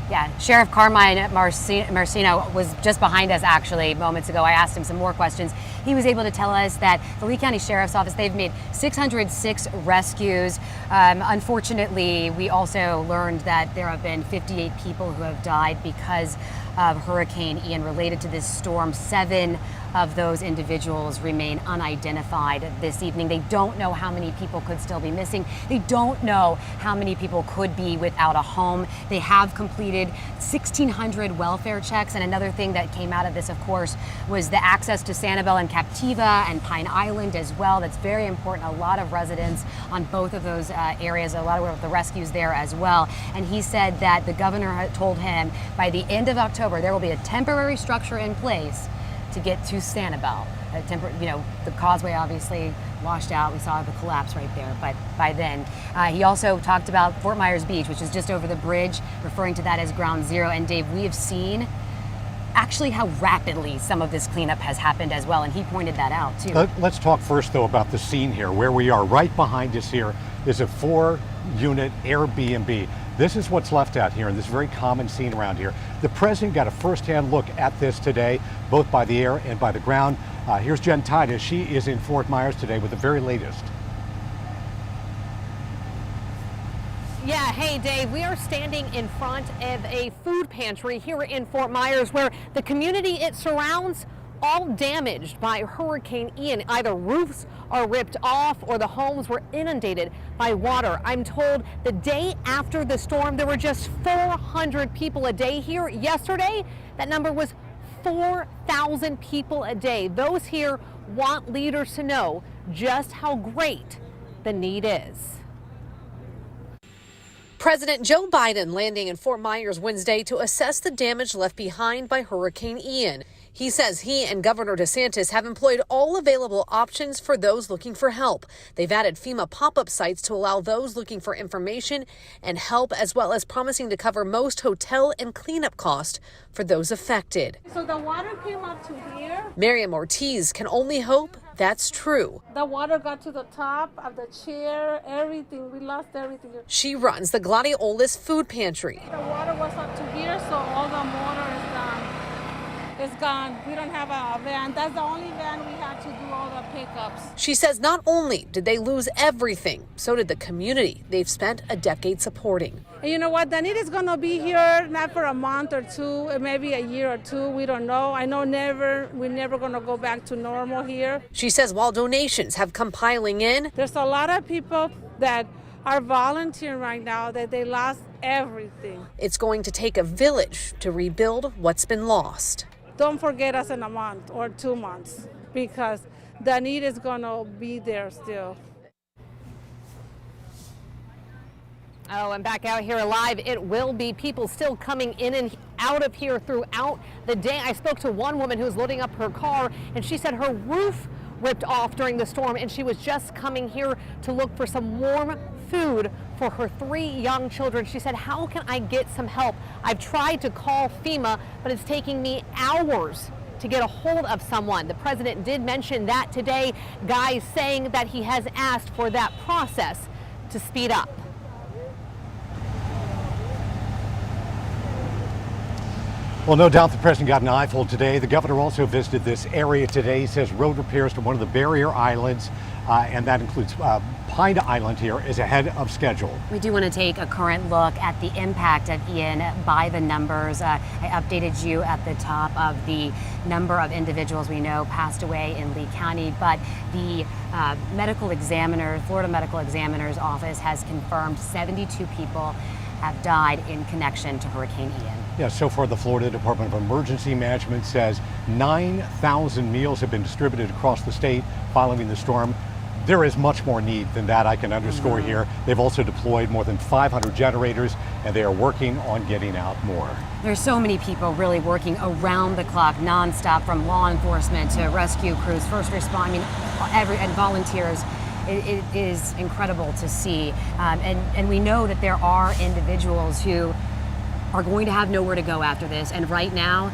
Yeah, Sheriff Carmine Marcino was just behind us actually moments ago. I asked him some more questions. He was able to tell us that the Lee County Sheriff's Office, they've made 606 rescues. Unfortunately, we also learned that there have been 58 people who have died because of Hurricane Ian related to this storm. 7 of those individuals remain unidentified this evening. They don't know how many people could still be missing. They don't know how many people could be without a home. They have completed 1,600 welfare checks. And another thing that came out of this, of course, was the access to Sanibel and Captiva and Pine Island as well. That's very important. A lot of residents on both of those areas, a lot of the rescues there as well. And he said that the governor had told him by the end of October, there will be a temporary structure in place to get to Sanibel. The causeway obviously washed out. We saw the collapse right there. But by then, he also talked about Fort Myers Beach, which is just over the bridge, referring to that as ground zero. And Dave, we have seen actually how rapidly some of this cleanup has happened as well. And he pointed that out too. Let's talk first though about the scene here. Where we are right behind us here is a 4-unit Airbnb. This is what's left out here in this very common scene around here. The president got a first-hand look at this today, both by the air and by the ground. Here's Jen Titus. She is in Fort Myers today with the very latest. Yeah, hey Dave, we are standing in front of a food pantry here in Fort Myers where the community it surrounds all damaged by Hurricane Ian. Either roofs are ripped off or the homes were inundated by water. I'm told the day after the storm, there were just 400 people a day here. Yesterday, that number was 4,000 people a day. Those here want leaders to know just how great the need is. President Joe Biden landing in Fort Myers Wednesday to assess the damage left behind by Hurricane Ian. He says he and Governor DeSantis have employed all available options for those looking for help. They've added FEMA pop-up sites to allow those looking for information and help, as well as promising to cover most hotel and cleanup costs for those affected. So the water came up to here. Miriam Ortiz can only hope that's true. The water got to the top of the chair, everything. We lost everything. She runs the Gladiolas food pantry. The water was up to here, so all the motor is gone. It's gone. We don't have a van. That's the only van we had to do all the pickups. She says not only did they lose everything, so did the community they've spent a decade supporting. And you know what? The need is going to be here not for a month or two, maybe a year or two. We don't know. I know we're never going to go back to normal here. She says while donations have come piling in, there's a lot of people that are volunteering right now that they lost everything. It's going to take a village to rebuild what's been lost. Don't forget us in a month or 2 months because the need is going to be there still. Oh, and back out here live, it will be people still coming in and out of here throughout the day. I spoke to one woman who was loading up her car, and she said her roof ripped off during the storm, and she was just coming here to look for some warm food for her 3 young children. She said, how can I get some help? I've tried to call FEMA, but it's taking me hours to get a hold of someone. The president did mention that today, guys saying that he has asked for that process to speed up. Well, no doubt the president got an eyeful today. The governor also visited this area today. He says road repairs to one of the barrier islands, and that includes Pine Island here, is ahead of schedule. We do want to take a current look at the impact of Ian by the numbers. I updated you at the top of the number of individuals we know passed away in Lee County, but the Florida Medical Examiner's Office has confirmed 72 people have died in connection to Hurricane Ian. Yeah, so far the Florida Department of Emergency Management says 9,000 meals have been distributed across the state following the storm. There is much more need than that, I can underscore here. They've also deployed more than 500 generators, and they are working on getting out more. There's so many people really working around the clock, nonstop, from law enforcement to rescue crews, first responders, and volunteers. It is incredible to see, and we know that there are individuals who are going to have nowhere to go after this, and right now,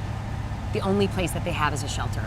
the only place that they have is a shelter.